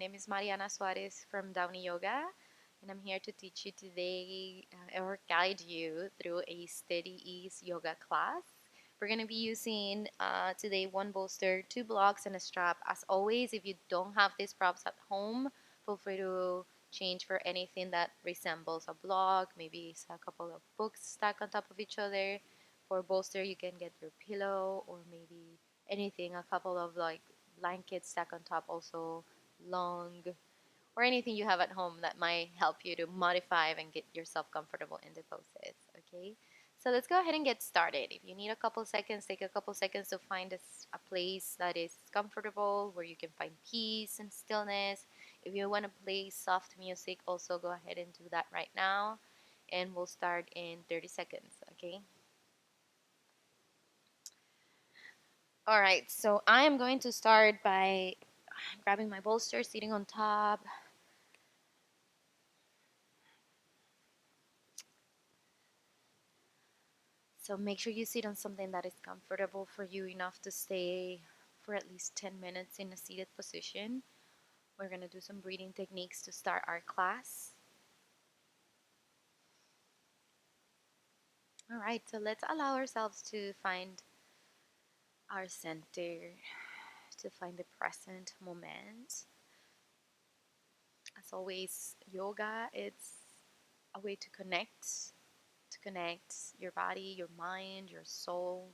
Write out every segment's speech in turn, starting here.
My name is Mariana Suarez from Downey Yoga, and I'm here to teach you today or guide you through a steady ease yoga class. We're going to be using today one bolster, two blocks, and a strap. As always, if you don't have these props at home, feel free to change for anything that resembles a block. Maybe it's a couple of books stacked on top of each other. For bolster, you can get your pillow or maybe anything, a couple of like blankets stacked on top also long, or anything you have at home that might help you to modify and get yourself comfortable in the poses. Okay, so let's go ahead and get started. If you need a couple seconds, take a couple seconds to find a place that is comfortable where you can find peace and stillness. If you want to play soft music, also go ahead and do that right now, and we'll start in 30 seconds. Okay. All right, so I am going to start by grabbing my bolster, sitting on top. So make sure you sit on something that is comfortable for you enough to stay for at least 10 minutes in a seated position. We're going to do some breathing techniques to start our class. All right, so let's allow ourselves to find our center, to find the present moment. As always, yoga, it's a way to connect your body, your mind, your soul.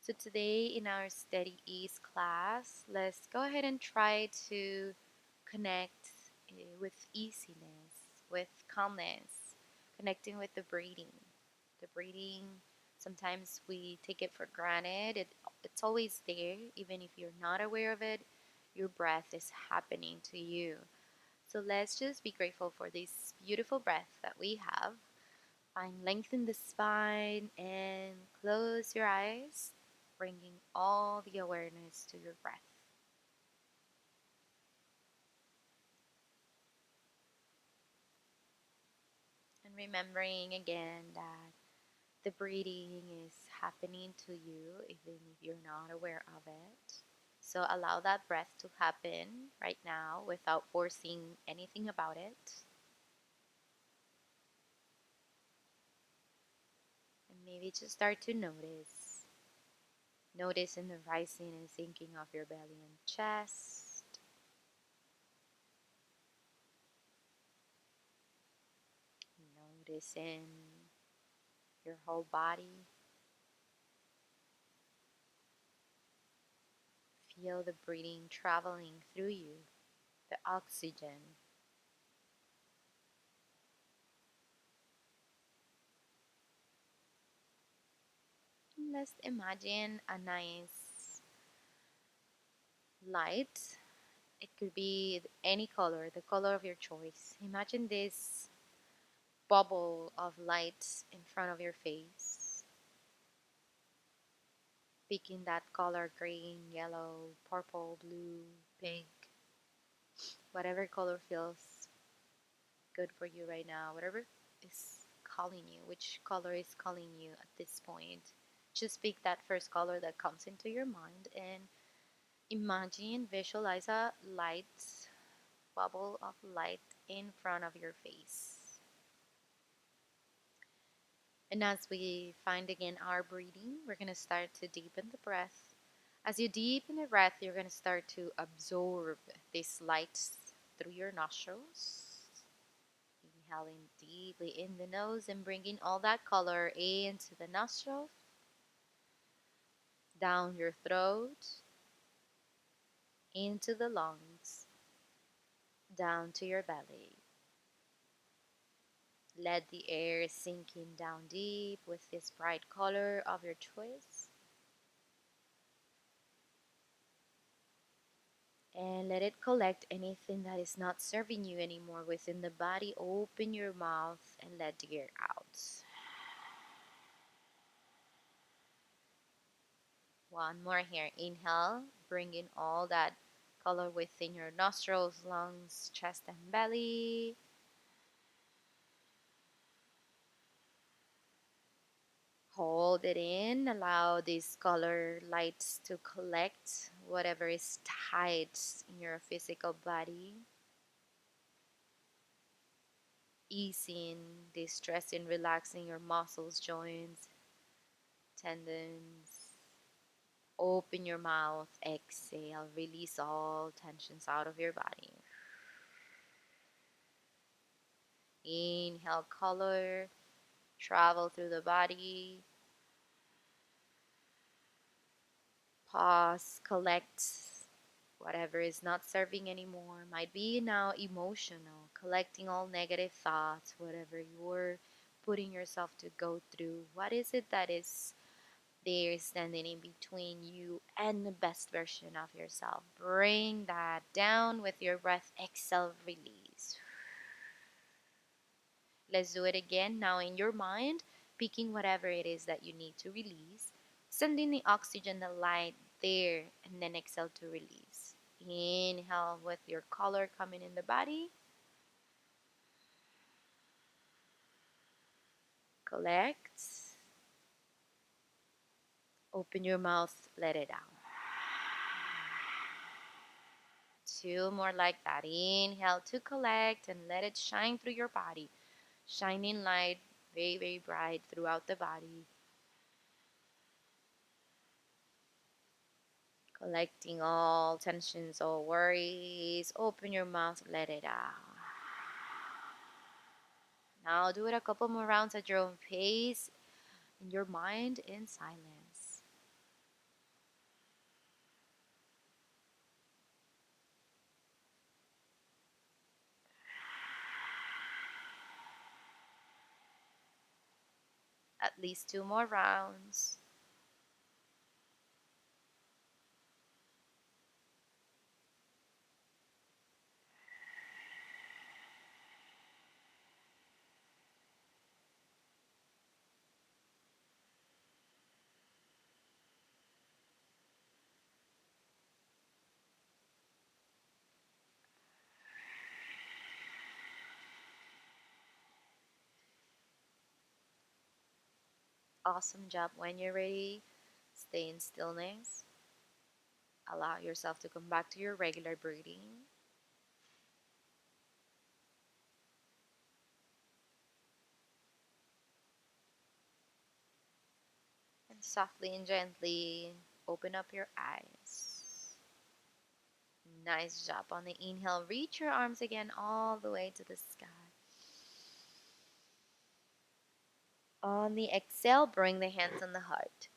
So today in our Steady Ease class, let's go ahead and try to connect with easiness, with calmness, connecting with the breathing. The breathing, sometimes we take it for granted. It's always there, even if you're not aware of it. Your breath is happening to you. So let's just be grateful for this beautiful breath that we have. Find length in the spine and close your eyes, bringing all the awareness to your breath. And remembering again that the breathing is happening to you even if you're not aware of it. So allow that breath to happen right now without forcing anything about it. And maybe just start to notice. Notice in the rising and sinking of your belly and chest. Notice in your whole body. Feel the breathing traveling through you, the oxygen. Let's imagine a nice light. It could be any color, the color of your choice. Imagine this bubble of light in front of your face. Picking that color: green, yellow, purple, blue, pink, whatever color feels good for you right now, whatever is calling you, which color is calling you at this point. Just pick that first color that comes into your mind and imagine, visualize a light bubble of light in front of your face. And as we find again our breathing, we're going to start to deepen the breath. As you deepen the breath, you're going to start to absorb this light through your nostrils. Inhaling deeply in the nose and bringing all that color into the nostrils, down your throat, into the lungs, down to your belly. Let the air sink in down deep with this bright color of your choice. And let it collect anything that is not serving you anymore within the body. Open your mouth and let the air out. One more here. Inhale, bring in all that color within your nostrils, lungs, chest, and belly. Hold it in. Allow these color lights to collect whatever is tight in your physical body, easing, distressing, relaxing your muscles, joints, tendons. Open your mouth, exhale, release all tensions out of your body. Inhale, color, travel through the body. Pause, collect whatever is not serving anymore. Might be now emotional, collecting all negative thoughts, whatever you're putting yourself to go through. What is it that is there standing in between you and the best version of yourself? Bring that down with your breath. Exhale, release. Let's do it again. Now, in your mind, picking whatever it is that you need to release, sending the oxygen, the light there, and then exhale to release. Inhale with your color coming in the body. Collect. Open your mouth, let it out. Two more like that. Inhale to collect and let it shine through your body. Shining light, very, very bright throughout the body. Collecting all tensions, all worries. Open your mouth, let it out. Now do it a couple more rounds at your own pace, in your mind, in silence. At least two more rounds. Awesome job. When you're ready, stay in stillness. Allow yourself to come back to your regular breathing. And softly and gently open up your eyes. Nice job. On the inhale, reach your arms again all the way to the sky. On the exhale, bring the hands on the heart.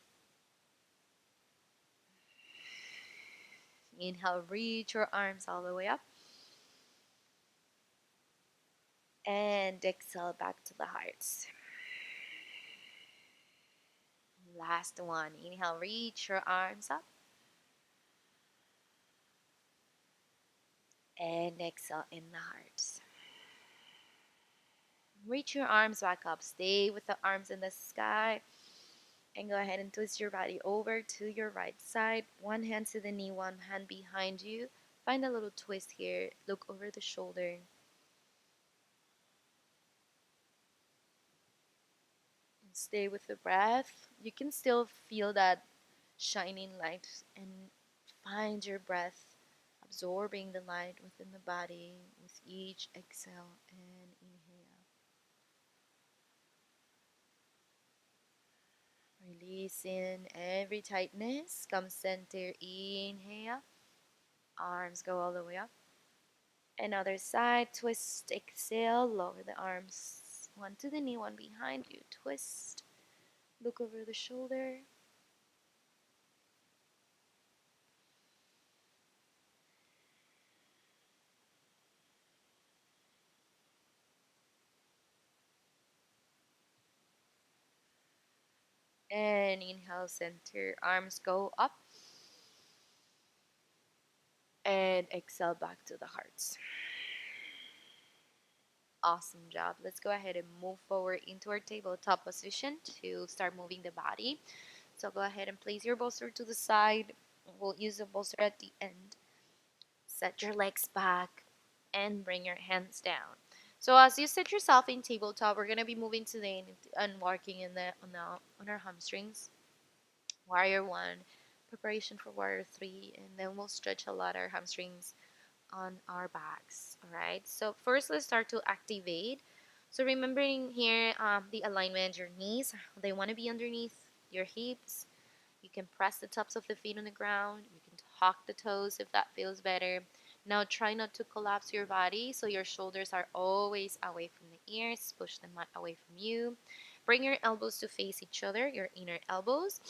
Inhale, reach your arms all the way up. And exhale back to the heart. Last one. Inhale, reach your arms up. And exhale in the heart. Reach your arms back up. Stay with the arms in the sky. And go ahead and twist your body over to your right side. One hand to the knee, one hand behind you. Find a little twist here. Look over the shoulder. And stay with the breath. You can still feel that shining light and find your breath absorbing the light within the body with each exhale and inhale. Releasing every tightness. Come center. Inhale. Arms go all the way up. Another side. Twist. Exhale. Lower the arms. One to the knee, one behind you. Twist. Look over the shoulder. And inhale, center. Arms go up. And exhale back to the hearts. Awesome job. Let's go ahead and move forward into our tabletop position to start moving the body. So go ahead and place your bolster to the side. We'll use the bolster at the end. Set your legs back and bring your hands down. So as you set yourself in tabletop, we're gonna be moving today and working in the on our hamstrings. Warrior one. preparation for warrior three, and then we'll stretch a lot our hamstrings on our backs. All right, so first let's start to activate. So remembering here the alignment, your knees, they want to be underneath your hips. You can press the tops of the feet on the ground. You can tuck the toes if that feels better. Now try not to collapse your body so your shoulders are always away from the ears. Push the mat away from you. Bring your elbows to face each other, your inner elbows,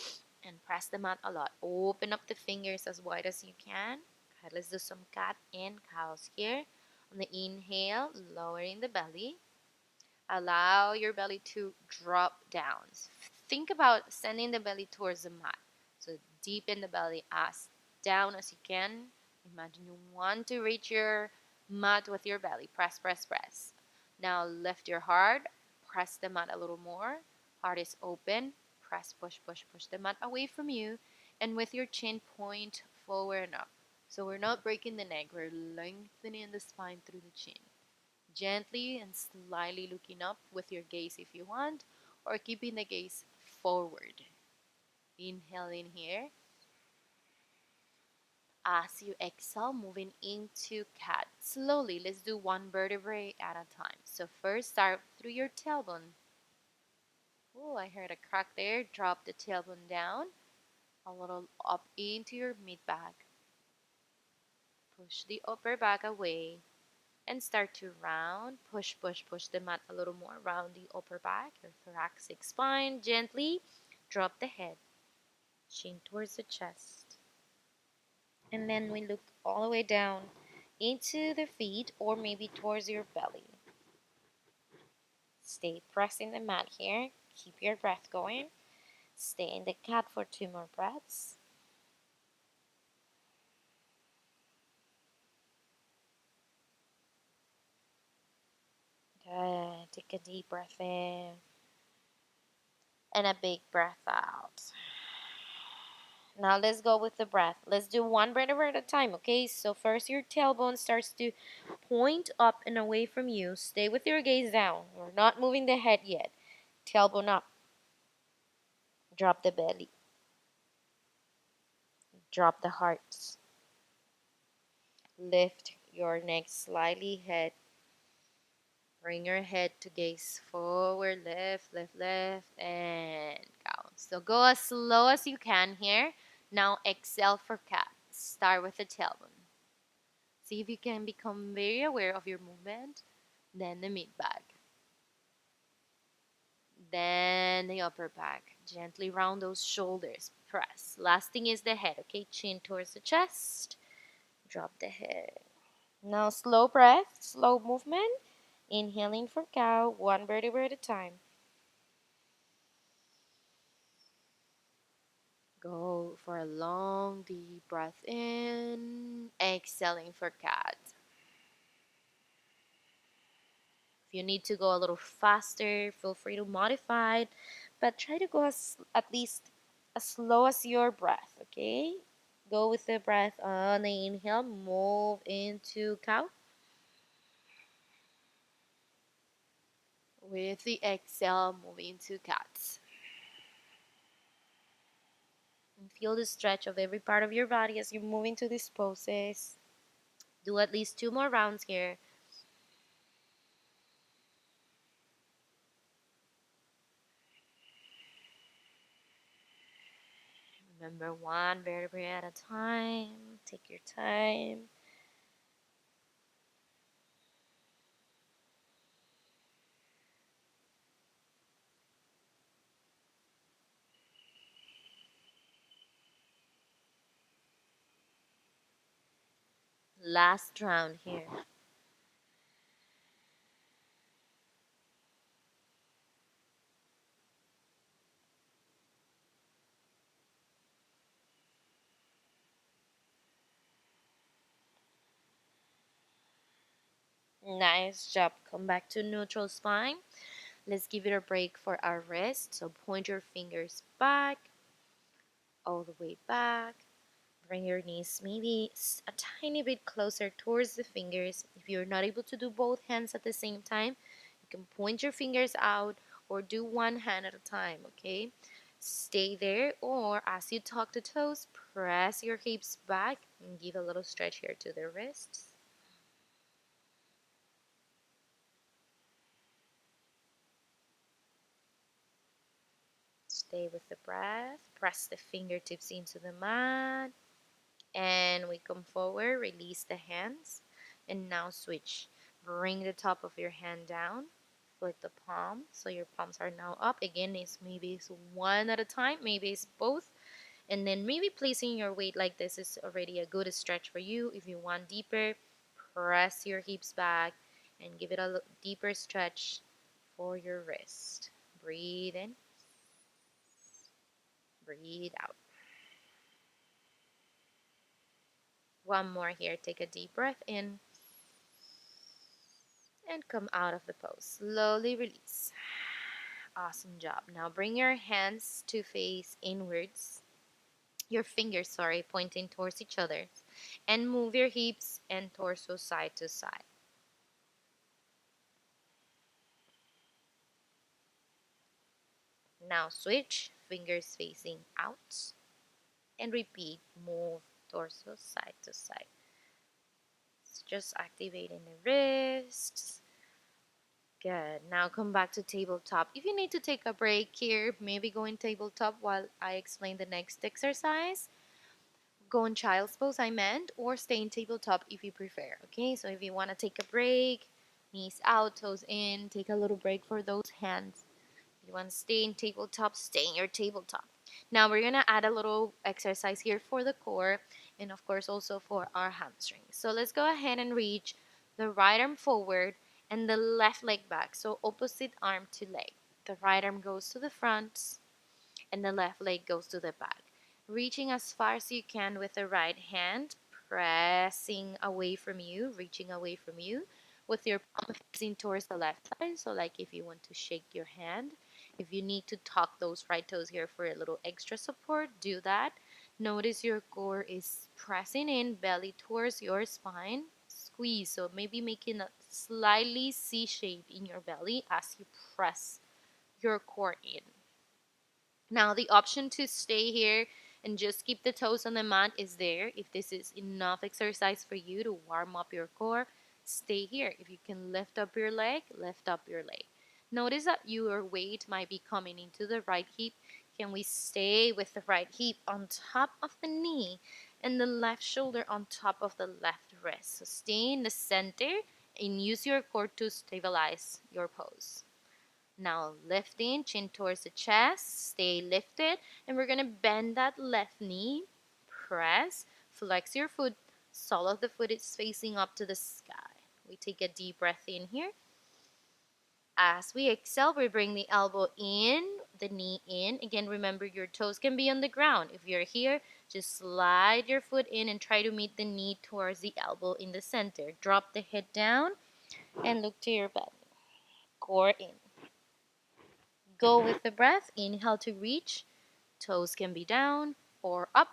and press the mat a lot. Open up the fingers as wide as you can. Okay, let's do some cat and cows here. On the inhale, lowering the belly. Allow your belly to drop down. Think about sending the belly towards the mat. So deepen the belly as down as you can. Imagine you want to reach your mat with your belly. Press, press, press. Now lift your heart. Press the mat a little more. Heart is open. Press, push, push, push the mat away from you. And with your chin, point forward and up. So we're not breaking the neck. We're lengthening the spine through the chin. Gently and slightly looking up with your gaze if you want, or keeping the gaze forward. Inhaling here. As you exhale, moving into cat. Slowly, let's do one vertebrae at a time. So first, start through your tailbone. Oh, I heard a crack there. Drop the tailbone down, a little up into your mid back. Push the upper back away. And start to round. Push, push, push the mat a little more. Round the upper back, your thoracic spine. Gently drop the head, chin towards the chest. And then we look all the way down into the feet or maybe towards your belly. Stay pressing the mat here. Keep your breath going. Stay in the cat for 2 more breaths. Good. Take a deep breath in and a big breath out. Now let's go with the breath. Let's do one vertebra at a time, okay? So first your tailbone starts to point up and away from you. Stay with your gaze down. We're not moving the head yet. Tailbone up. Drop the belly. Drop the heart. Lift your neck slightly head. Bring your head to gaze forward. Lift, lift, lift, and down. So go as slow as you can here. Now exhale for cat. Start with the tailbone. See if you can become very aware of your movement. Then the mid back. Then the upper back. Gently round those shoulders. Press. Last thing is the head, okay? Chin towards the chest. Drop the head. Now slow breath, slow movement. Inhaling for cow, one vertebra at a time. Go for a long, deep breath in. Exhaling for cat. If you need to go a little faster, feel free to modify it, but try to go at least as slow as your breath, okay? Go with the breath on the inhale, move into cow. With the exhale, move into cat. And feel the stretch of every part of your body as you move into these poses. Do at least 2 more rounds here. Remember, one vertebrae at a time. Take your time. Last round here. Nice job. Come back to neutral spine. Let's give it a break for our wrist. So point your fingers back, all the way back. Bring your knees maybe a tiny bit closer towards the fingers. If you're not able to do both hands at the same time, you can point your fingers out or do one hand at a time, okay? Stay there, or as you tuck the toes, Press your hips back and give a little stretch here to the wrists. Stay with the breath. Press the fingertips into the mat. And we come forward, release the hands. And now switch. Bring the top of your hand down. Flick the palm. So your palms are now up. Again, maybe it's one at a time. Maybe it's both. And then maybe placing your weight like this is already a good stretch for you. If you want deeper, press your hips back and give it a deeper stretch for your wrist. Breathe in. Breathe out. One more here. Take a deep breath in and come out of the pose. Slowly release. Awesome job. Now bring your hands to face inwards. Your fingers, pointing towards each other. And move your hips and torso side to side. Now switch, fingers facing out. And repeat, move torso side to side. It's just activating the wrists. Good. Now come back to tabletop. If you need to take a break here, maybe go in tabletop while I explain the next exercise. Go in child's pose, I meant, or stay in tabletop if you prefer. Okay, so if you want to take a break, knees out, toes in, take a little break for those hands. If you want to stay in tabletop, stay in your tabletop. Now we're going to add a little exercise here for the core and of course also for our hamstrings. So let's go ahead and reach the right arm forward and the left leg back. So opposite arm to leg. The right arm goes to the front and the left leg goes to the back. Reaching as far as you can with the right hand, pressing away from you, reaching away from you with your palm facing towards the left side. So like if you want to shake your hand, if you need to tuck those right toes here for a little extra support, do that. Notice your core is pressing in, belly towards your spine. Squeeze, so maybe making a slightly C shape in your belly as you press your core in. Now the option to stay here and just keep the toes on the mat is there. If this is enough exercise for you to warm up your core, stay here. If you can lift up your leg, lift up your leg. Notice that your weight might be coming into the right hip. Can we stay with the right hip on top of the knee and the left shoulder on top of the left wrist? So stay in the center and use your core to stabilize your pose. Now lifting, chin towards the chest, stay lifted, and we're going to bend that left knee, press, flex your foot, sole of the foot is facing up to the sky. We take a deep breath in here. As we exhale, we bring the elbow in, the knee in. Again, remember your toes can be on the ground. If you're here, just slide your foot in and try to meet the knee towards the elbow in the center. Drop the head down and look to your belly. Core in. Go with the breath. Inhale to reach. Toes can be down or up.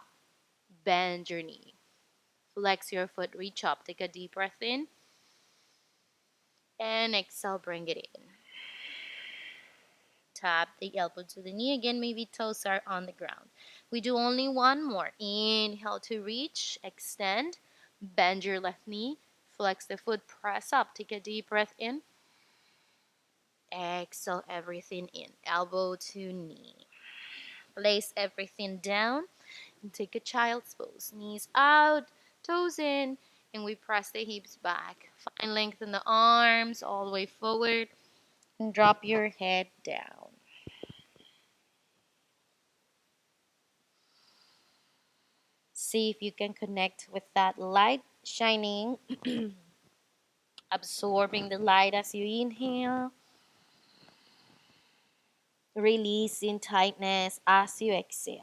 Bend your knee. Flex your foot, reach up. Take a deep breath in. And exhale, bring it in. Tap the elbow to the knee. Again, maybe toes are on the ground. We do only one more. Inhale to reach. Extend. Bend your left knee. Flex the foot, press up. Take a deep breath in. Exhale everything in. Elbow to knee. Place everything down. And take a child's pose. Knees out, toes in, and we press the hips back. Find length in the arms all the way forward. And drop your head down. See if you can connect with that light shining, absorbing the light as you inhale. Releasing tightness as you exhale.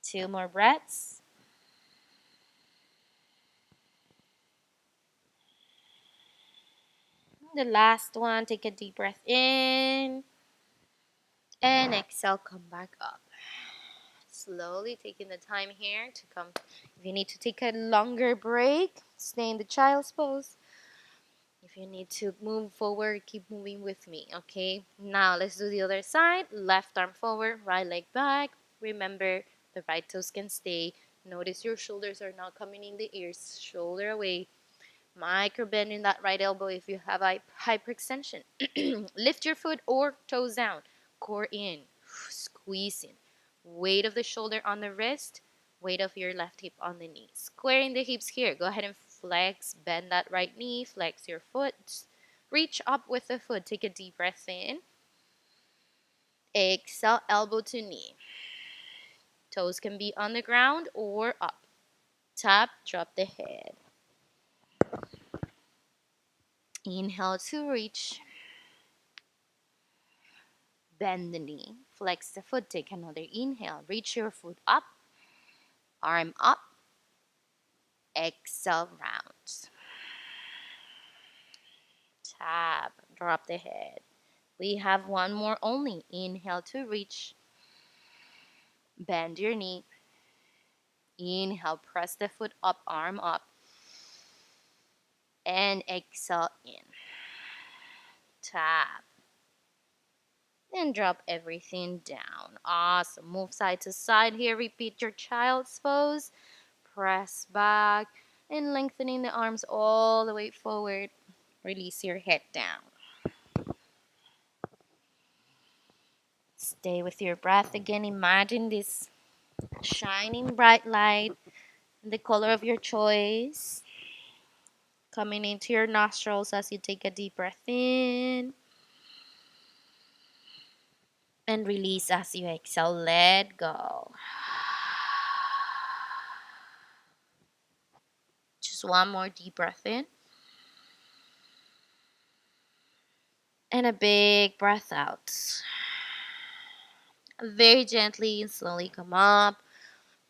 2 more breaths. The last one, take a deep breath in. And exhale, come back up. Slowly taking the time here to come. If you need to take a longer break, stay in the child's pose. If you need to move forward, keep moving with me, okay? Now let's do the other side. Left arm forward, right leg back. Remember, the right toes can stay. Notice your shoulders are not coming in the ears. Shoulder away. Micro bend in that right elbow if you have a hyperextension. Lift your foot or toes down. Core in. Squeeze in. Weight of the shoulder on the wrist. Weight of your left hip on the knee. Squaring the hips here. Go ahead and flex. Bend that right knee. Flex your foot. Reach up with the foot. Take a deep breath in. Exhale, elbow to knee. Toes can be on the ground or up. Tap, drop the head. Inhale to reach. Bend the knee. Flex the foot. Take another inhale. Reach your foot up. Arm up. Exhale, round. Tap. Drop the head. We have one more only. Inhale to reach. Bend your knee. Inhale. Press the foot up. Arm up. And exhale in. Tap. And drop everything down. Awesome. Move side to side here. Repeat your child's pose. Press back and lengthening the arms all the way forward. Release your head down. Stay with your breath again. Imagine this shining bright light, the color of your choice, coming into your nostrils as you take a deep breath in. And release as you exhale. Let go. Just one more deep breath in. And a big breath out. Very gently and slowly come up.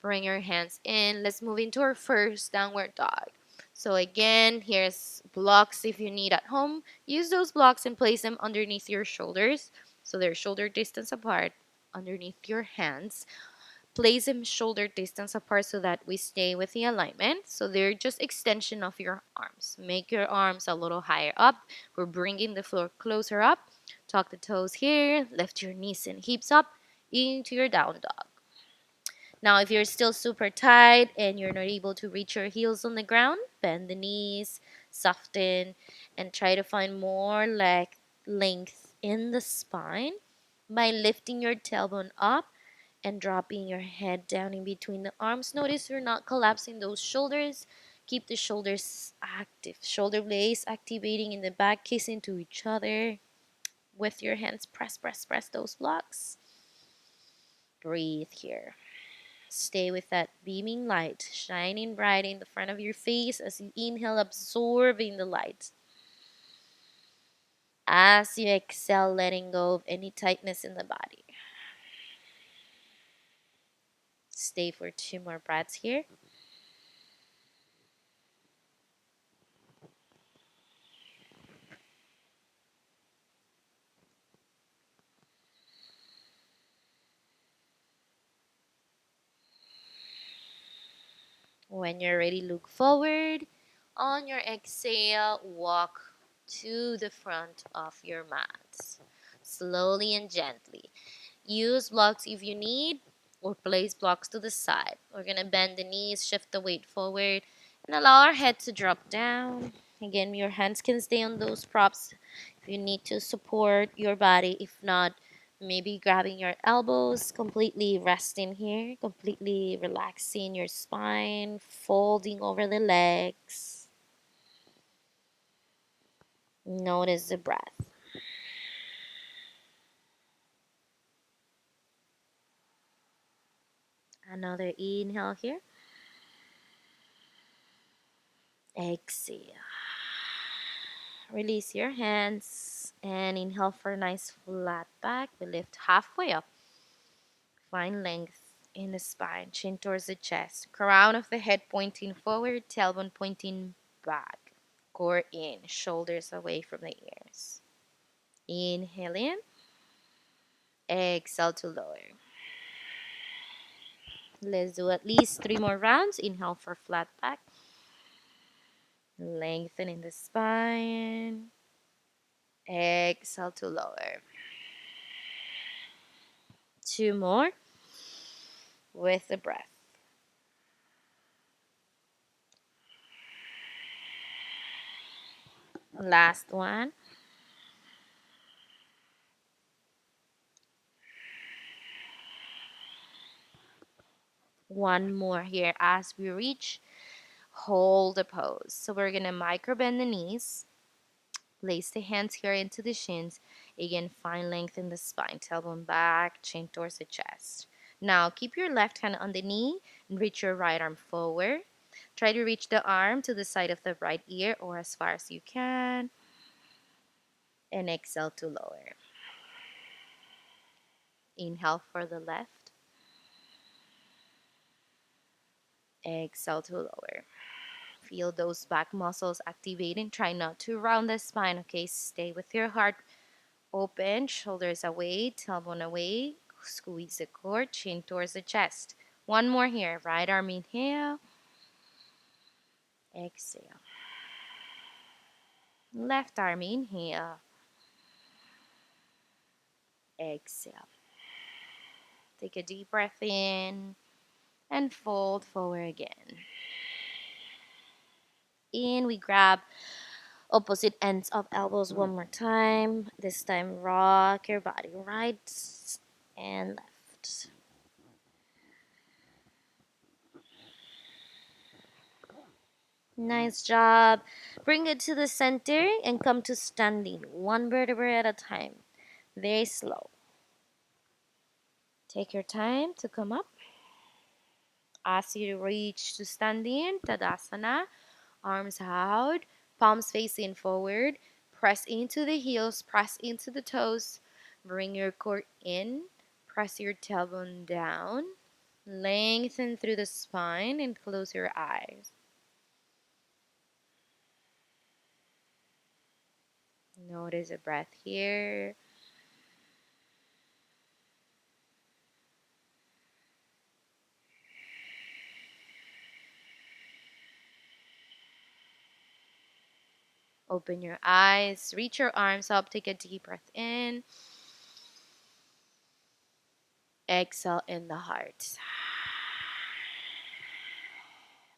Bring your hands in. Let's move into our first downward dog. So again, here's blocks if you need at home. Use those blocks and place them underneath your shoulders. So they're shoulder distance apart underneath your hands. Place them shoulder distance apart so that we stay with the alignment. So they're just extension of your arms. Make your arms a little higher up. We're bringing the floor closer up. Tuck the toes here. Lift your knees and hips up into your down dog. Now, if you're still super tight and you're not able to reach your heels on the ground, bend the knees, soften, and try to find more leg length in the spine by lifting your tailbone up and dropping your head down in between the arms. Notice you're not collapsing those shoulders. Keep the shoulders active. Shoulder blades activating in the back, kissing to each other. With your hands, press, press, press those blocks. Breathe here. Stay with that beaming light, shining bright in the front of your face as you inhale, absorbing the light. As you exhale, letting go of any tightness in the body. Stay for 2 more breaths here. When you're ready, look forward. On your exhale, walk to the front of your mat. Slowly and gently. Use blocks if you need, or place blocks to the side. We're going to bend the knees, shift the weight forward, and allow our head to drop down. Again, your hands can stay on those props if you need to support your body. If not, maybe grabbing your elbows, completely resting here, completely relaxing your spine, folding over the legs. Notice the breath. Another inhale here. Exhale. Release your hands and inhale for a nice flat back. We lift halfway up. Find length in the spine, chin towards the chest, crown of the head pointing forward, tailbone pointing back. Core in, shoulders away from the ears. Inhale in, exhale to lower. Let's do at least 3 more rounds. Inhale for flat back. Lengthening the spine. Exhale to lower. Two more with the breath. Last one. One more here as we reach. Hold the pose. So we're going to micro bend the knees. Place the hands here into the shins. Again, find length in the spine. Tailbone back, chin towards the chest. Now, keep your left hand on the knee and reach your right arm forward. Try to reach the arm to the side of the right ear or as far as you can. And exhale to lower. Inhale for the left. Exhale to lower. Feel those back muscles activating. Try not to round the spine, okay? Stay with your heart open, shoulders away, tailbone away. Squeeze the core, chin towards the chest. One more here. Right arm inhale. Exhale. Left arm inhale. Exhale. Take a deep breath in and fold forward again. In, we grab opposite ends of elbows one more time. This time, rock your body right and left. Nice job. Bring it to the center and come to standing, one vertebrae at a time. Very slow. Take your time to come up. As you reach to standing, Tadasana, arms out, palms facing forward. Press into the heels, press into the toes. Bring your core in, press your tailbone down. Lengthen through the spine and close your eyes. Notice the breath here. Open your eyes, reach your arms up, take a deep breath in. Exhale in the heart.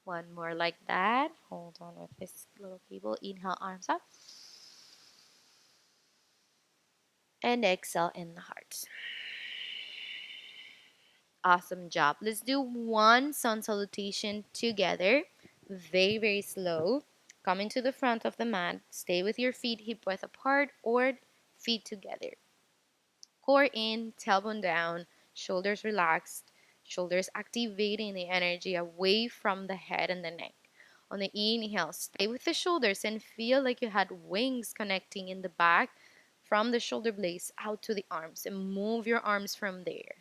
One more like that. Hold on with this little cable. Inhale, arms up. And exhale in the heart. Awesome job. Let's do one sun salutation together. Very, very slow. Coming to the front of the mat. Stay with your feet hip width apart or feet together. Core in, tailbone down, shoulders relaxed, shoulders activating the energy away from the head and the neck. On the inhale, stay with the shoulders and feel like you had wings connecting in the back from the shoulder blades out to the arms and move your arms from there.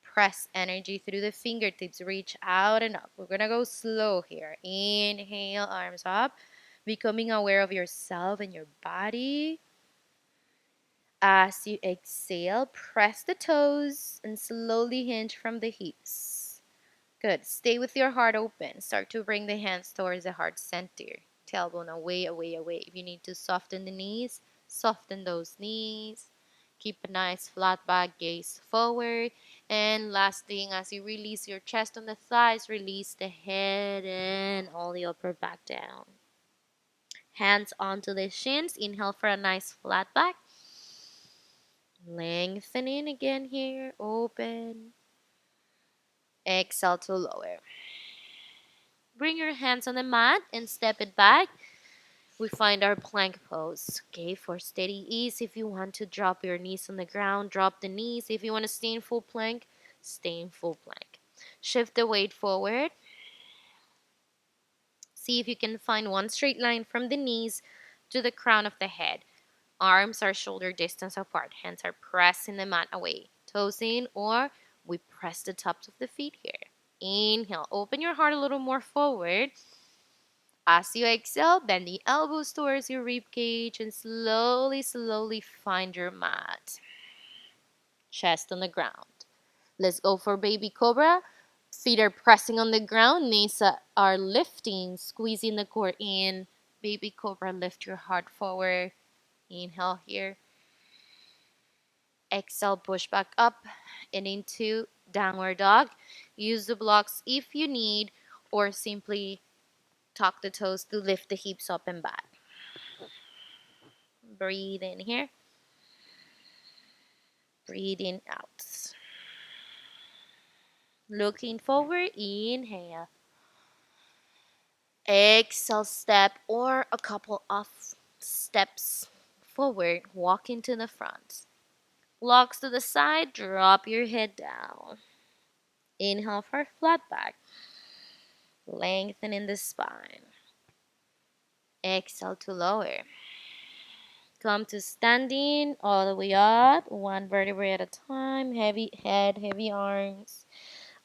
Press energy through the fingertips, reach out and up. We're gonna go slow here. Inhale, arms up, becoming aware of yourself and your body. As you exhale, press the toes and slowly hinge from the hips. Good. Stay with your heart open. Start to bring the hands towards the heart center. Tailbone away, away, away. If you need to soften the knees, soften those knees. Keep a nice flat back, gaze forward. And last thing, as you release your chest on the thighs, release the head and all the upper back down. Hands onto the shins. Inhale for a nice flat back. Lengthening again here. Open. Exhale to lower. Bring your hands on the mat and step it back. We find our plank pose. Okay, for steady ease, if you want to drop your knees on the ground, drop the knees. If you want to stay in full plank, stay in full plank. Shift the weight forward. See if you can find one straight line from the knees to the crown of the head. Arms are shoulder distance apart. Hands are pressing the mat away. Toes in, or we press the tops of the feet here. Inhale. Open your heart a little more forward. As you exhale, bend the elbows towards your rib cage and slowly, slowly find your mat. Chest on the ground. Let's go for baby cobra. Feet are pressing on the ground. Knees are lifting, squeezing the core in. Baby cobra, lift your heart forward. Inhale here. Exhale, push back up and into downward dog. Use the blocks if you need, or simply tuck the toes to lift the hips up and back. Breathe in here. Breathe in out. Looking forward, inhale. Exhale, step or a couple of steps forward. Walk into the front. Blocks to the side, drop your head down. Inhale for flat back. Lengthen in the spine. Exhale to lower. Come to standing all the way up, one vertebrae at a time. Heavy head, heavy arms.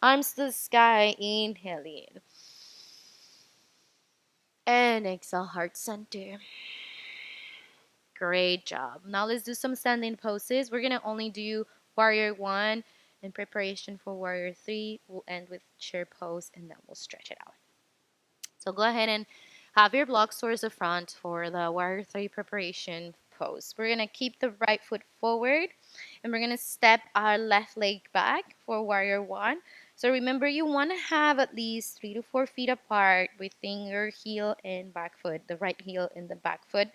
Arms to the sky, inhale in. And exhale, heart center. Great job. Now let's do some standing poses. We're going to only do warrior 1 in preparation for warrior 3. We'll end with chair pose and then we'll stretch it out. So go ahead and have your blocks towards the front for the warrior 3 preparation pose. We're going to keep the right foot forward and we're going to step our left leg back for warrior 1. So remember, you want to have at least 3 to 4 feet apart within your heel and back foot, the right heel and the back foot.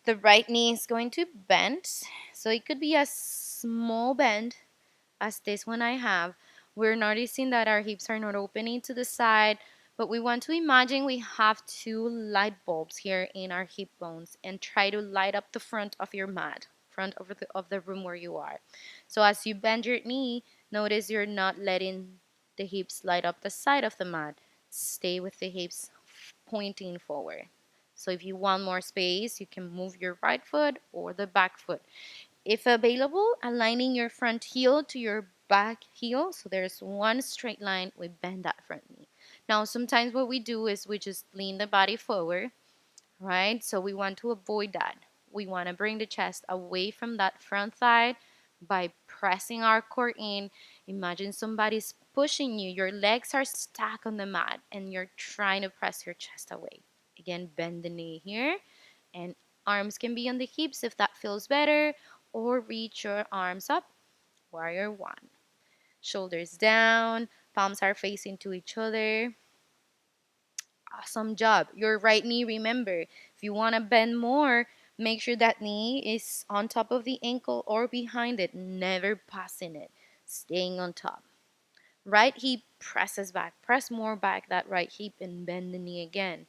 The right knee is going to bend, so it could be a small bend as this one I have. We're noticing that our hips are not opening to the side, but we want to imagine we have 2 light bulbs here in our hip bones and try to light up the front of your mat, front of the room where you are. So as you bend your knee, notice you're not letting the hips light up the side of the mat. Stay with the hips pointing forward. So if you want more space, you can move your right foot or the back foot. If available, aligning your front heel to your back heel. So there's one straight line, we bend that front knee. Now, sometimes what we do is we just lean the body forward, right? So we want to avoid that. We want to bring the chest away from that front thigh by pressing our core in. Imagine somebody's pushing you. Your legs are stuck on the mat and you're trying to press your chest away. Again, bend the knee here, and arms can be on the hips if that feels better, or reach your arms up. Warrior 1. Shoulders down, palms are facing to each other. Awesome job. Your right knee, remember, if you want to bend more, make sure that knee is on top of the ankle or behind it, never passing it, staying on top. Right hip presses back. Press more back that right hip and bend the knee again.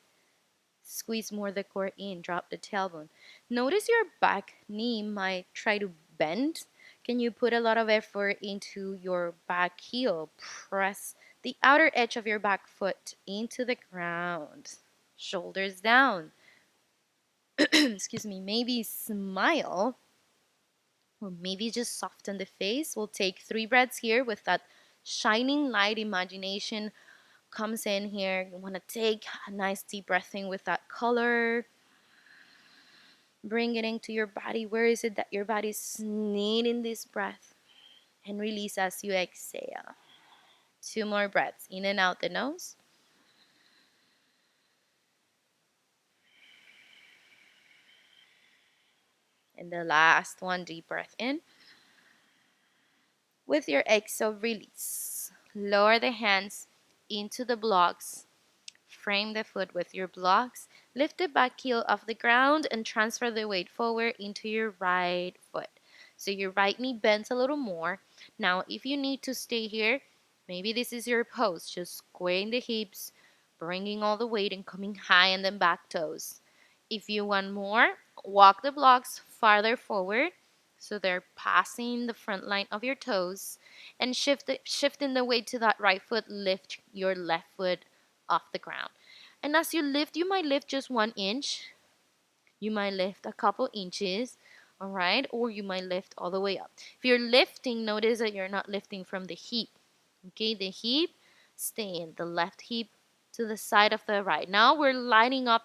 Squeeze more the core in, drop the tailbone. Notice your back knee might try to bend. Can you put a lot of effort into your back heel? Press the outer edge of your back foot into the ground. Shoulders down. Excuse me, maybe smile. Or maybe just soften the face. We'll take 3 breaths here with that shining light imagination comes in here. You want to take a nice deep breath in with that color. Bring it into your body. Where is it that your body's needing this breath? And release as you exhale. 2 more breaths. In and out the nose. And the last one, deep breath in. With your exhale, release. Lower the hands into the blocks. Frame the foot with your blocks. Lift the back heel off the ground and transfer the weight forward into your right foot. So your right knee bends a little more. Now, if you need to stay here, maybe this is your pose. Just squaring the hips, bringing all the weight and coming high in the back toes. If you want more, walk the blocks farther forward so they're passing the front line of your toes, and shifting the weight to that right foot. Lift your left foot off the ground. And as you lift, you might lift just 1 inch. You might lift a couple inches, all right? Or you might lift all the way up. If you're lifting, notice that you're not lifting from the hip. Okay, the hip, stay in the left hip to the side of the right. Now we're lining up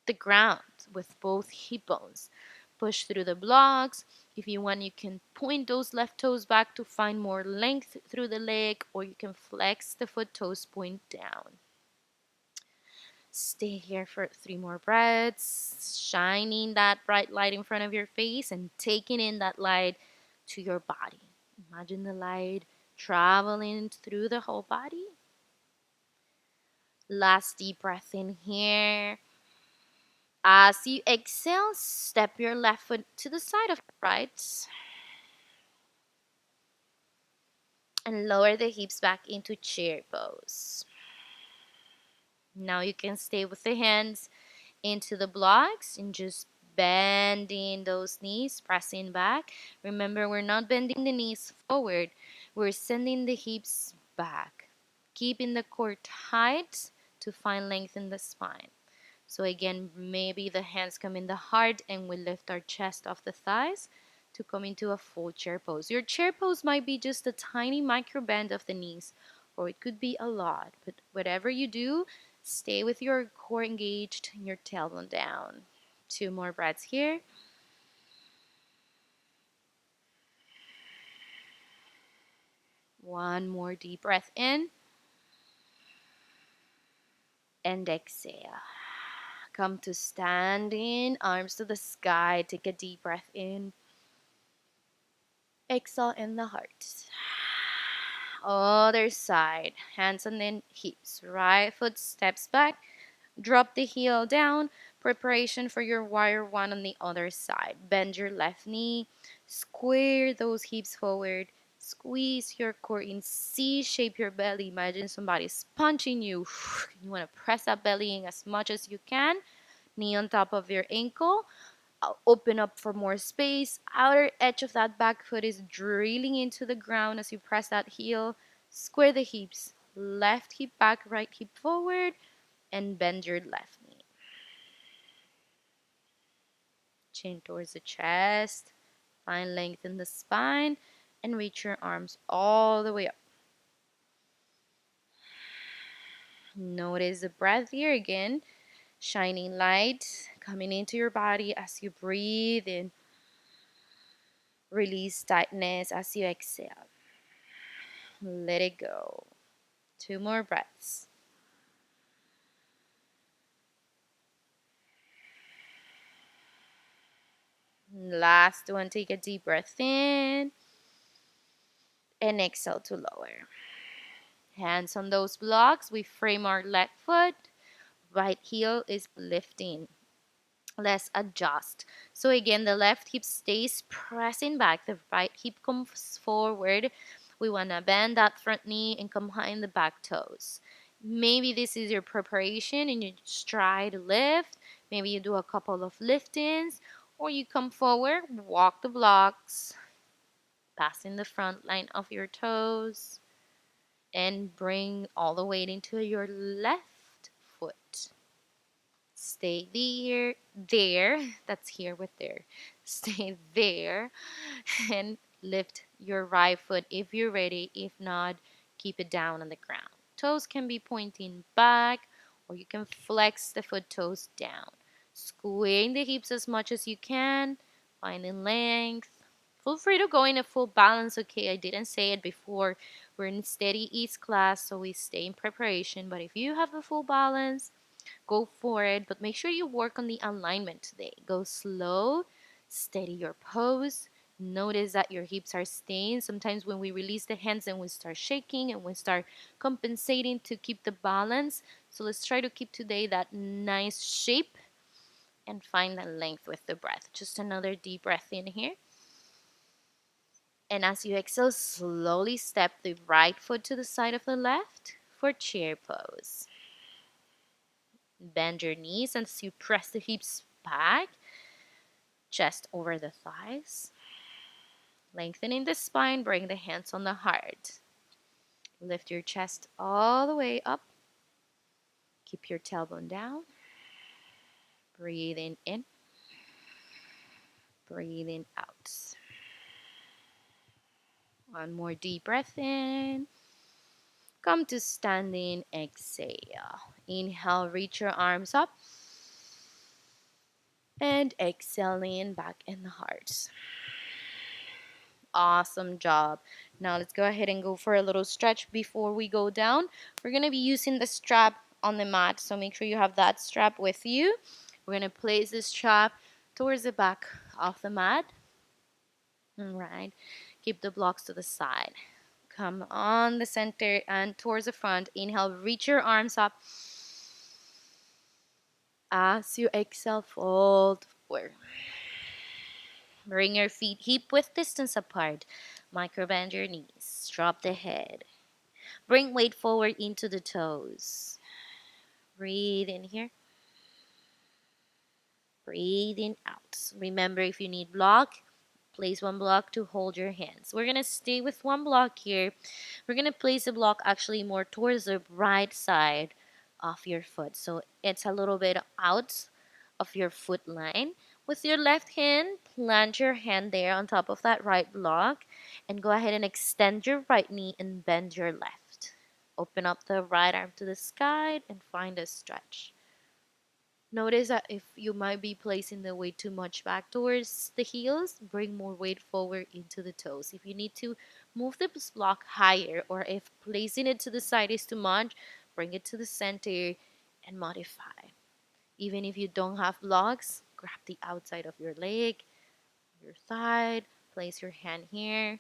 the ground with both hip bones. Push through the blocks. If you want, you can point those left toes back to find more length through the leg, or you can flex the foot toes, point down. Stay here for 3 more breaths, shining that bright light in front of your face and taking in that light to your body. Imagine the light traveling through the whole body. Last deep breath in here. As you exhale, step your left foot to the side of the right and lower the hips back into chair pose. Now you can stay with the hands into the blocks and just bending those knees, pressing back. Remember, we're not bending the knees forward, we're sending the hips back, keeping the core tight to find length in the spine. So again, maybe the hands come in the heart and we lift our chest off the thighs to come into a full chair pose. Your chair pose might be just a tiny micro bend of the knees, or it could be a lot, but whatever you do, stay with your core engaged and your tailbone down. 2 more breaths here. One more deep breath in and exhale. Come to standing, arms to the sky. Take a deep breath in. Exhale in the heart. Other side. Hands on the hips. Right foot steps back. Drop the heel down. Preparation for your warrior one on the other side. Bend your left knee. Square those hips forward. Squeeze your core in. C-shape your belly. Imagine somebody's punching you. You want to press that belly in as much as you can. Knee on top of your ankle. Open up for more space. Outer edge of that back foot is drilling into the ground as you press that heel. Square the hips. Left hip back, right hip forward, and bend your left knee. Chin towards the chest. Find length in the spine and reach your arms all the way up. Notice the breath here again. Shining light coming into your body as you breathe in. Release tightness as you exhale. Let it go. 2 more breaths. Last one, take a deep breath in and exhale to lower. Hands on those blocks. We frame our left foot. Right heel is lifting. Let's adjust. So again, the left hip stays pressing back. The right hip comes forward. We want to bend that front knee and combine the back toes. Maybe this is your preparation and you just try to lift. Maybe you do a couple of liftings, or you come forward, walk the blocks, passing the front line of your toes, and bring all the weight into your left foot. Stay there, that's here with there. Stay there and lift your right foot if you're ready. If not, keep it down on the ground. Toes can be pointing back, or you can flex the foot toes down. Squeezing the hips as much as you can, finding length. Feel free to go in a full balance, okay? I didn't say it before. We're in steady ease class, so we stay in preparation. But if you have a full balance, go for it, but make sure you work on the alignment today. Go slow, steady your pose. Notice that your hips are staying. Sometimes when we release the hands and we start shaking and we start compensating to keep the balance. So let's try to keep today that nice shape and find that length with the breath. Just another deep breath in here. And as you exhale, slowly step the right foot to the side of the left for chair pose. Bend your knees as you press the hips back, chest over the thighs. Lengthening the spine, bring the hands on the heart. Lift your chest all the way up. Keep your tailbone down. Breathing in, breathing out. One more deep breath in. Come to standing, exhale. Inhale, reach your arms up. And exhaling back in the heart. Awesome job. Now let's go ahead and go for a little stretch before we go down. We're going to be using the strap on the mat, so make sure you have that strap with you. We're going to place this strap towards the back of the mat. All right. Keep the blocks to the side. Come on the center and towards the front. Inhale, reach your arms up. As you exhale, fold forward. Bring your feet hip width distance apart. Microbend your knees. Drop the head. Bring weight forward into the toes. Breathe in here. Breathe in out. Remember, if you need block, place one block to hold your hands. We're going to stay with one block here. We're going to place the block actually more towards the right side of your foot. So it's a little bit out of your foot line. With your left hand, plant your hand there on top of that right block and go ahead and extend your right knee and bend your left. Open up the right arm to the sky and find a stretch. Notice that if you might be placing the weight too much back towards the heels, bring more weight forward into the toes. If you need to move the block higher, or if placing it to the side is too much, bring it to the center and modify. Even if you don't have blocks, grab the outside of your leg, your thigh, place your hand here.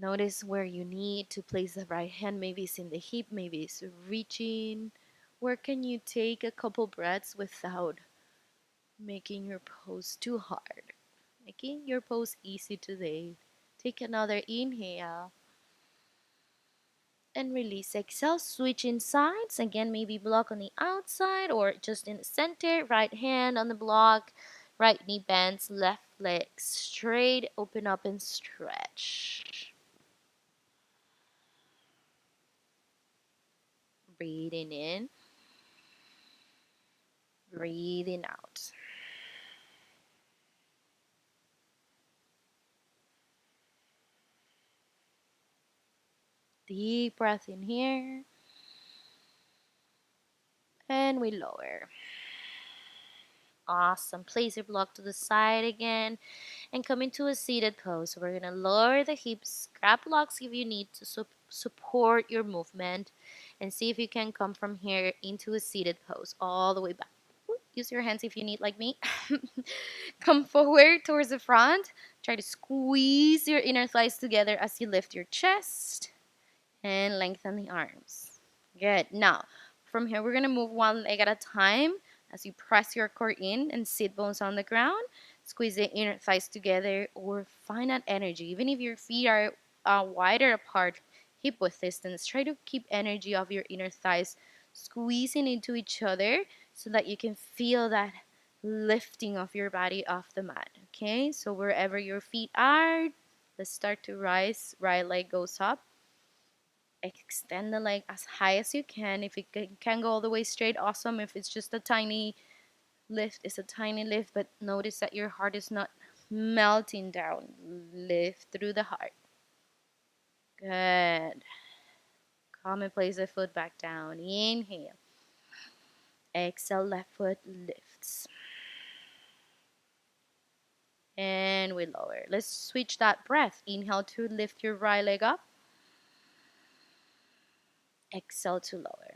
Notice where you need to place the right hand. Maybe it's in the hip, maybe it's reaching. Where can you take a couple breaths without making your pose too hard? Making your pose easy today. Take another inhale and release. Exhale, switching sides. Again, maybe block on the outside or just in the center. Right hand on the block. Right knee bends, left leg straight. Open up and stretch. Breathing in. Breathing out. Deep breath in here. And we lower. Awesome. Place your block to the side again and come into a seated pose. So we're going to lower the hips, grab blocks if you need to support your movement, and see if you can come from here into a seated pose all the way back. Use your hands if you need, like me. Come forward towards the front. Try to squeeze your inner thighs together as you lift your chest and lengthen the arms. Good. Now, from here, we're going to move one leg at a time as you press your core in and sit bones on the ground. Squeeze the inner thighs together or find that energy. Even if your feet are wider apart, hip width distance, try to keep energy of your inner thighs squeezing into each other so that you can feel that lifting of your body off the mat. Okay, so wherever your feet are, let's start to rise. Right leg goes up. Extend the leg as high as you can. If it can go all the way straight, awesome. If it's just a tiny lift, it's a tiny lift, but notice that your heart is not melting down. Lift through the heart. Good. Come and place the foot back down. Inhale. Exhale, left foot lifts. And we lower. Let's switch that breath. Inhale to lift your right leg up. Exhale to lower.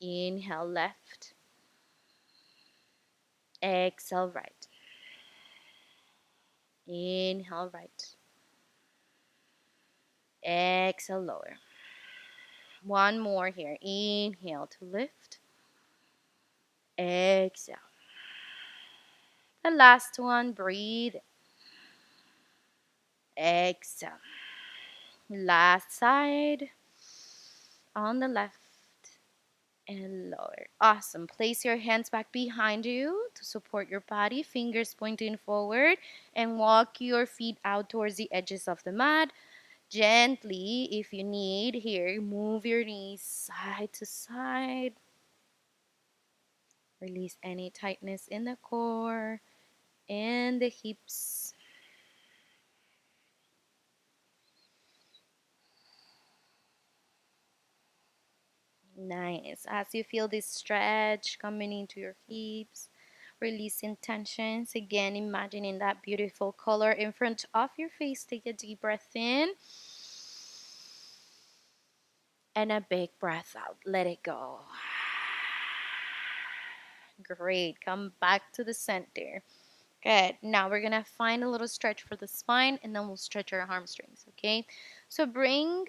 Inhale, left. Exhale, right. Inhale, right. Exhale, lower. One more here. Inhale to lift. Exhale. The last one, breathe. Exhale. Last side. On the left. And lower. Awesome. Place your hands back behind you to support your body. Fingers pointing forward. And walk your feet out towards the edges of the mat. Gently, if you need, here, move your knees side to side. Release any tightness in the core and the hips. Nice. As you feel this stretch coming into your hips, releasing tensions. Again, imagining that beautiful color in front of your face. Take a deep breath in. And a big breath out. Let it go. Great. Come back to the center. Good. Now we're going to find a little stretch for the spine and then we'll stretch our hamstrings, okay? So bring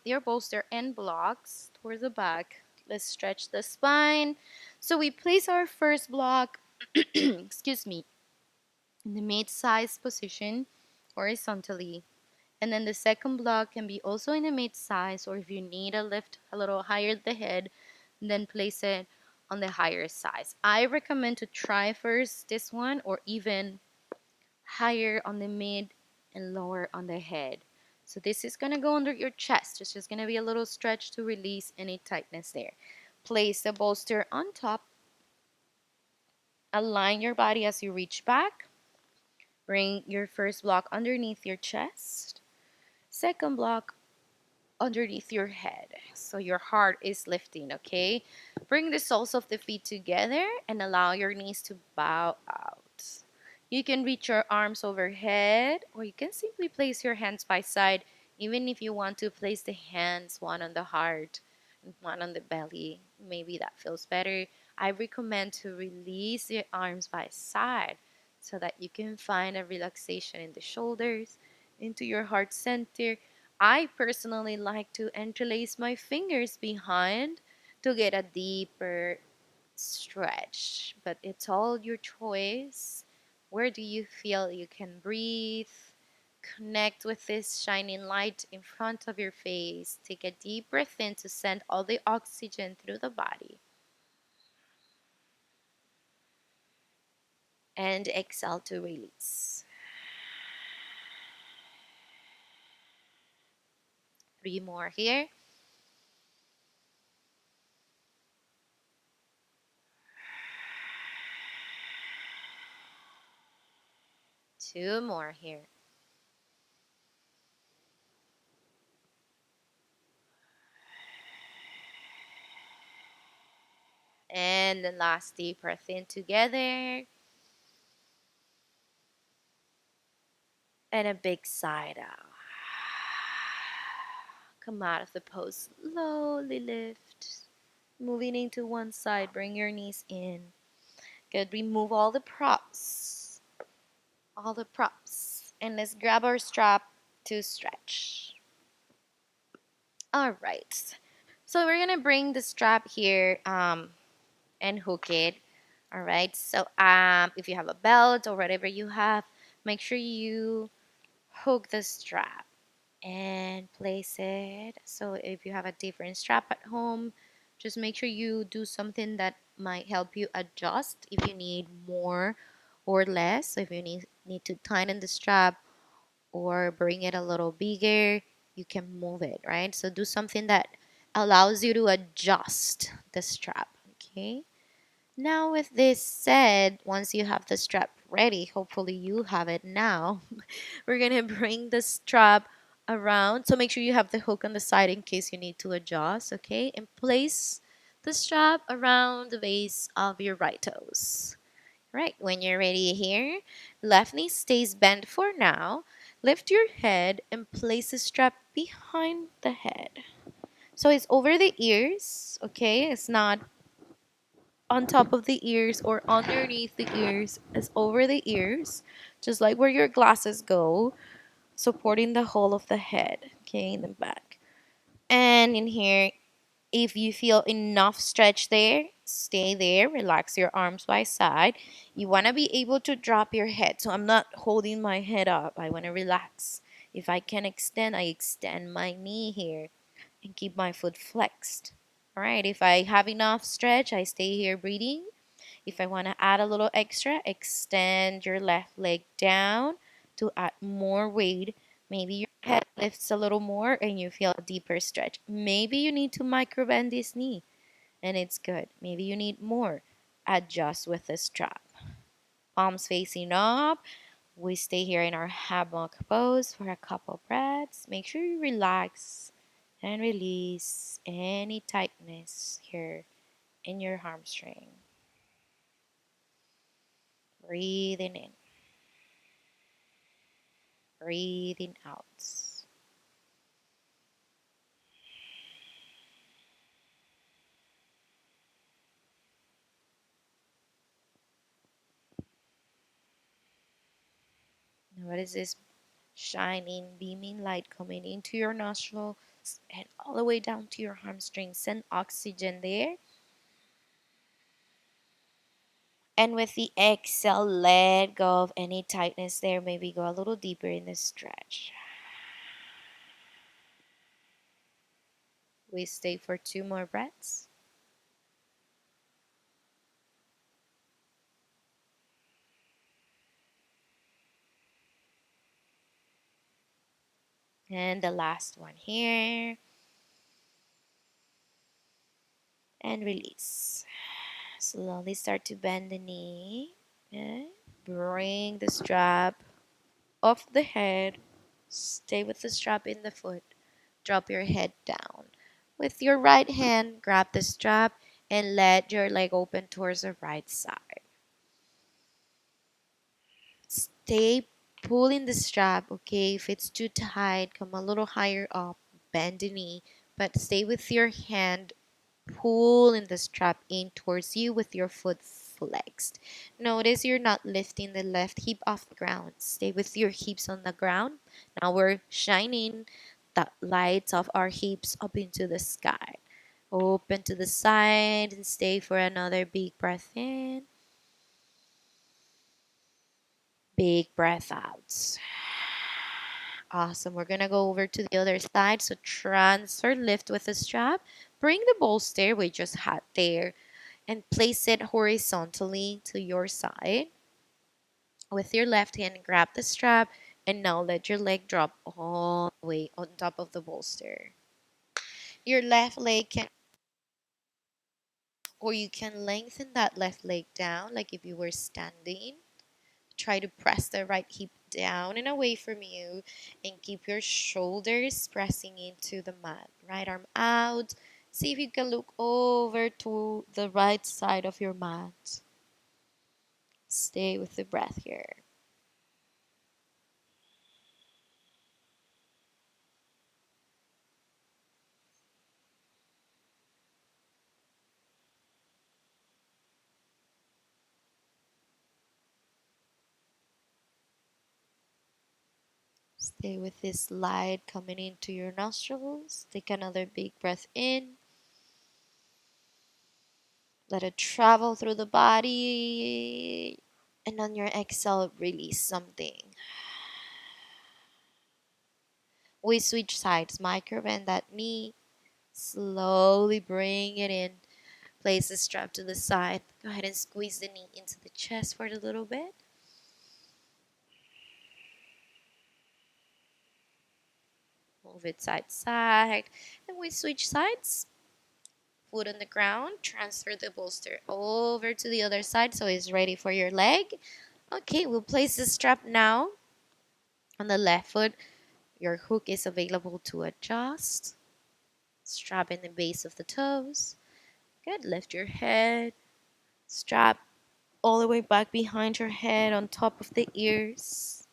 your bolster and blocks towards the back. Let's stretch the spine. So we place our first block, excuse me, in the mid-size position horizontally. And then the second block can be also in a mid-size, or if you need a lift a little higher the head, then place it on the higher size. I recommend to try first this one or even higher on the mid and lower on the head. So this is going to go under your chest. It's just going to be a little stretch to release any tightness there. Place the bolster on top. Align your body as you reach back. Bring your first block underneath your chest. Second block underneath your head. So your heart is lifting, okay? Bring the soles of the feet together and allow your knees to bow out. You can reach your arms overhead or you can simply place your hands by side, even if you want to place the hands one on the heart and one on the belly. Maybe that feels better. I recommend to release your arms by side so that you can find a relaxation in the shoulders, into your heart center. I personally like to interlace my fingers behind to get a deeper stretch, but it's all your choice. Where do you feel you can breathe? Connect with this shining light in front of your face. Take a deep breath in to send all the oxygen through the body. And exhale to release. 3 more here. 2 more here. And the last deep breath in together. And a big side out. Come out of the pose. Slowly lift. Moving into one side. Bring your knees in. Good. Remove all the props. All the props. And let's grab our strap to stretch. All right. So we're going to bring the strap here and hook it. All right. So if you have a belt or whatever you have, make sure you hook the strap and place it. So if you have a different strap at home, just make sure you do something that might help you adjust if you need more or less. So if you need to tighten the strap or bring it a little bigger, you can move it, right? So do something that allows you to adjust the strap, okay? Now, with this said, once you have the strap ready, hopefully you have it now, we're gonna bring the strap around. So make sure you have the hook on the side in case you need to adjust, okay? And place the strap around the base of your right toes. Right, when you're ready here, left knee stays bent for now. Lift your head and place the strap behind the head. So it's over the ears, okay? It's not on top of the ears or underneath the ears. It's over the ears, just like where your glasses go, supporting the whole of the head, okay, in the back. And in here, if you feel enough stretch there, stay there. Relax your arms by side. You want to be able to drop your head. So I'm not holding my head up. I want to relax. If I can extend, I extend my knee here and keep my foot flexed. All right. If I have enough stretch, I stay here breathing. If I want to add a little extra, extend your left leg down to add more weight. Maybe your head lifts a little more and you feel a deeper stretch. Maybe you need to micro bend this knee and it's good. Maybe you need more. Adjust with the strap. Palms facing up. We stay here in our hammock pose for a couple breaths. Make sure you relax and release any tightness here in your hamstring. Breathing in, breathing out. What is this shining, beaming light coming into your nostrils and all the way down to your hamstring? Send oxygen there. And with the exhale, let go of any tightness there. Maybe go a little deeper in the stretch. We stay for 2 more breaths. And the last one here. And release. Slowly start to bend the knee. Okay. Bring the strap off the head. Stay with the strap in the foot. Drop your head down. With your right hand, grab the strap and let your leg open towards the right side. Stay pulling the strap, okay? If it's too tight, come a little higher up, bend the knee, but stay with your hand pulling the strap in towards you with your foot flexed. Notice you're not lifting the left hip off the ground. Stay with your hips on the ground. Now we're shining the lights of our hips up into the sky. Open to the side and stay for another big breath in. Big breath out. Awesome. We're going to go over to the other side. So transfer, lift with the strap. Bring the bolster we just had there and place it horizontally to your side. With your left hand, grab the strap and now let your leg drop all the way on top of the bolster. Your left leg can, or you can lengthen that left leg down like if you were standing. Try to press the right hip down and away from you and keep your shoulders pressing into the mat. Right arm out. See if you can look over to the right side of your mat. Stay with the breath here. Stay with this light coming into your nostrils. Take another big breath in. Let it travel through the body. And on your exhale, release something. We switch sides. Micro bend that knee. Slowly bring it in. Place the strap to the side. Go ahead and squeeze the knee into the chest for a little bit. Move it side to side. And we switch sides. Foot on the ground. Transfer the bolster over to the other side so it's ready for your leg. Okay, we'll place the strap now on the left foot. Your hook is available to adjust. Strap in the base of the toes. Good. Lift your head. Strap all the way back behind your head on top of the ears.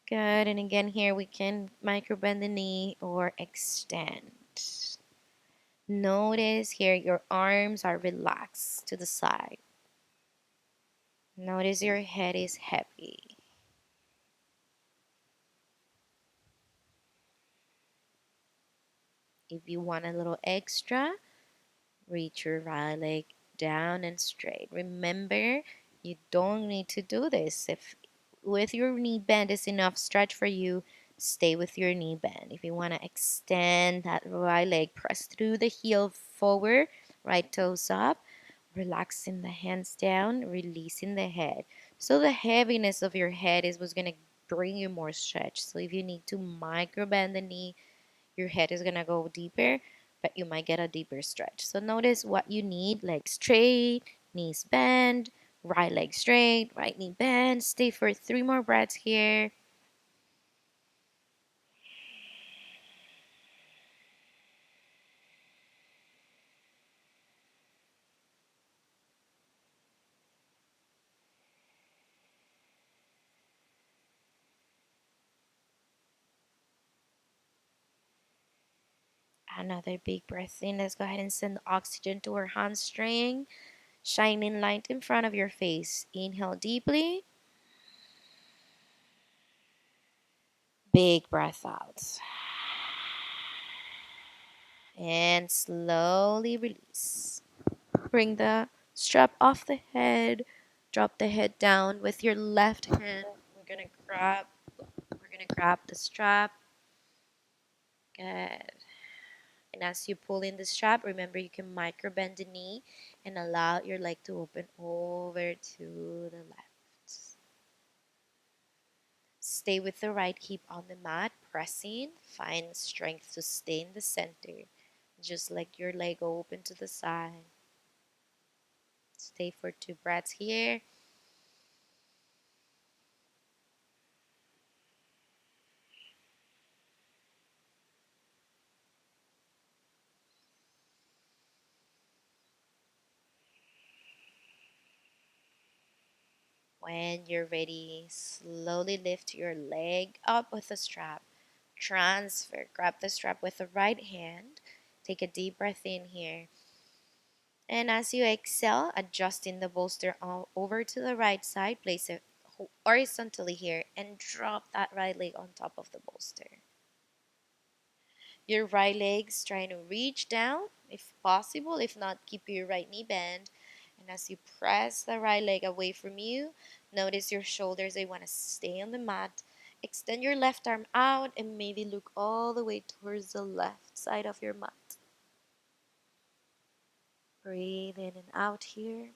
Good. And again, here we can micro bend the knee or extend. Notice here your arms are relaxed to the side. Notice your head is heavy. If you want a little extra, reach your right leg down and straight. Remember, you don't need to do this. If with your knee bend is enough stretch for you, stay with your knee bend. If you want to extend that right leg, press through the heel forward, right toes up, relaxing the hands down, releasing the head. So the heaviness of your head is what's going to bring you more stretch. So if you need to micro bend the knee, your head is going to go deeper, but you might get a deeper stretch. So notice what you need: leg straight, knees bend, right leg straight, right knee bend. Stay for 3 more breaths here. Another big breath in. Let's go ahead and send oxygen to our hamstring. Shining light in front of your face. Inhale deeply. big breath out. And slowly release. Bring the strap off the head. Drop the head down with your left hand. We're gonna grab the strap. Good. And as you pull in the strap, remember you can micro bend the knee and allow your leg to open over to the left. Stay with the right hip on the mat, pressing. Find strength to stay in the center. Just like your leg open to the side. Stay for 2 breaths here. When you're ready, slowly lift your leg up with the strap. Transfer. Grab the strap with the right hand. Take a deep breath in here. And as you exhale, adjusting the bolster over to the right side, place it horizontally here and drop that right leg on top of the bolster. Your right leg's trying to reach down if possible. If not, keep your right knee bent. And as you press the right leg away from you, notice your shoulders, they want to stay on the mat. Extend your left arm out and maybe look all the way towards the left side of your mat. Breathe in and out here.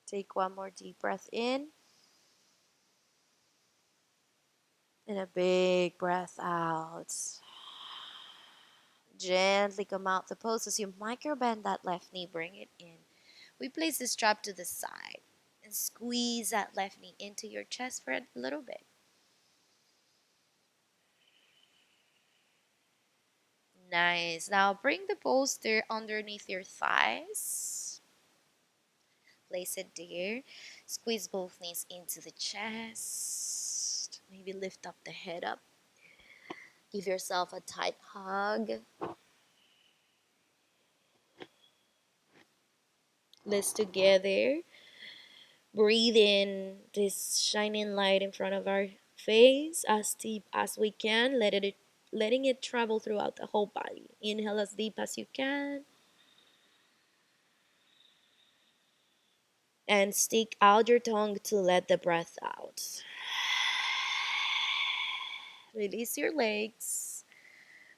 Take one more deep breath in. And a big breath out. Gently come out the pose as you micro bend that left knee, bring it in. We place the strap to the side and squeeze that left knee into your chest for a little bit. Nice. Now bring the bolster underneath your thighs. Place it there. Squeeze both knees into the chest. Maybe lift up the head up. Give yourself a tight hug. Let's together breathe in this shining light in front of our face as deep as we can, letting it travel throughout the whole body. Inhale as deep as you can. And stick out your tongue to let the breath out. Release your legs.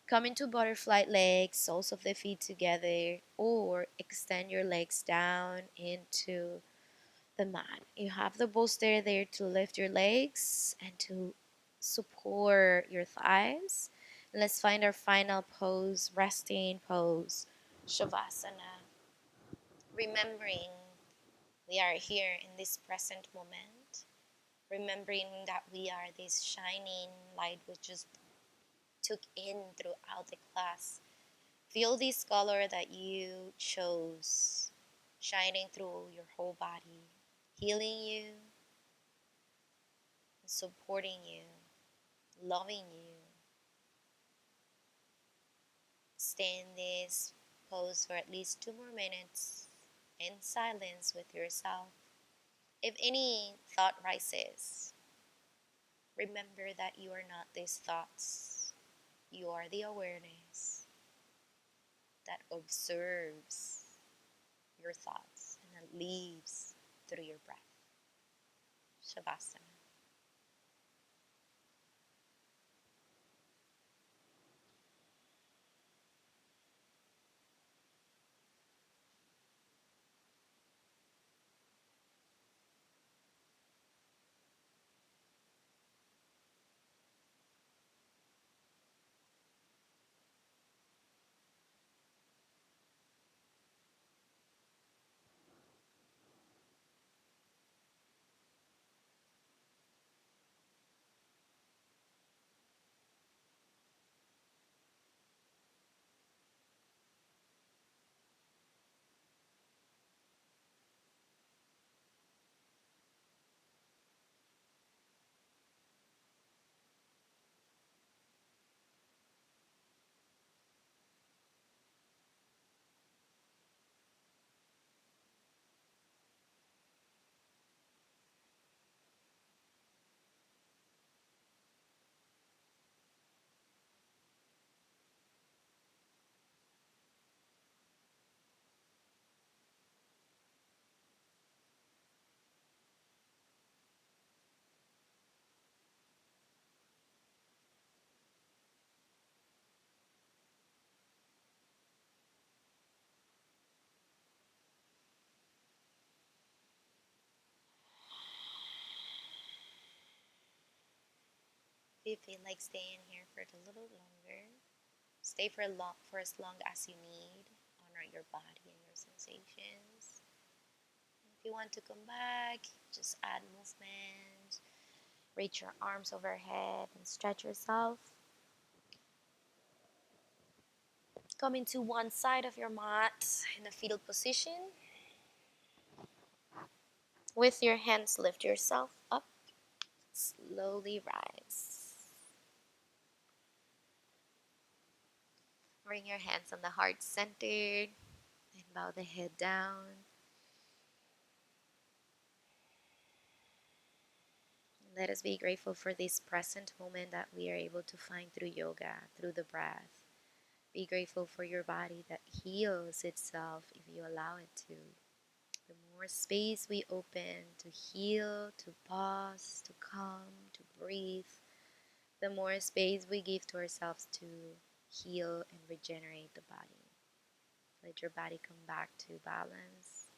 Come into butterfly legs, soles of the feet together, or extend your legs down into the mat. You have the bolster there to lift your legs and to support your thighs. Let's find our final pose, resting pose, Shavasana. Remembering we are here in this present moment, remembering that we are this shining light we just took in throughout the class. Feel this color that you chose shining through your whole body, healing you, supporting you, loving you. Stay in this pose for at least 2 more minutes in silence with yourself. If any thought rises, remember that you are not these thoughts. You are the awareness that observes your thoughts and that leaves through your breath. Shavasana. you feel like staying here for a little longer, stay for as long as you need. Honor your body and your sensations. If you want to come back, just add movement. Reach your arms overhead and stretch yourself. Come into one side of your mat in a fetal position. With your hands, lift yourself up. Slowly rise. Bring your hands on the heart center and bow the head down. Let us be grateful for this present moment that we are able to find through yoga, through the breath. Be grateful for your body that heals itself if you allow it to. The more space we open to heal, to pause, to calm, to breathe, the more space we give to ourselves to heal and regenerate the body. Let your body come back to balance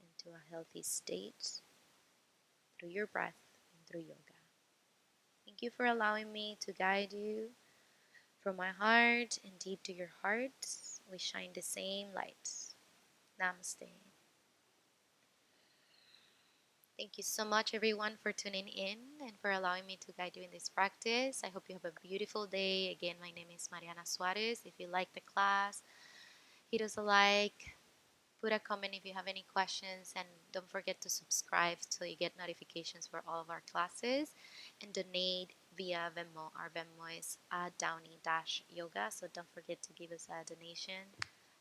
and to a healthy state through your breath and through yoga. Thank you for allowing me to guide you from my heart and deep to your heart. We shine the same light. Namaste. Thank you so much, everyone, for tuning in and for allowing me to guide you in this practice. I hope you have a beautiful day. Again, my name is Mariana Suarez. If you like the class, hit us a like, put a comment if you have any questions, and don't forget to subscribe so you get notifications for all of our classes, and donate via Venmo. Our Venmo is Downey-Yoga, so don't forget to give us a donation.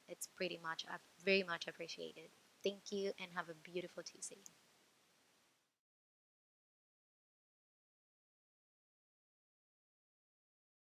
It's pretty much very much appreciated. Thank you and have a beautiful Tuesday.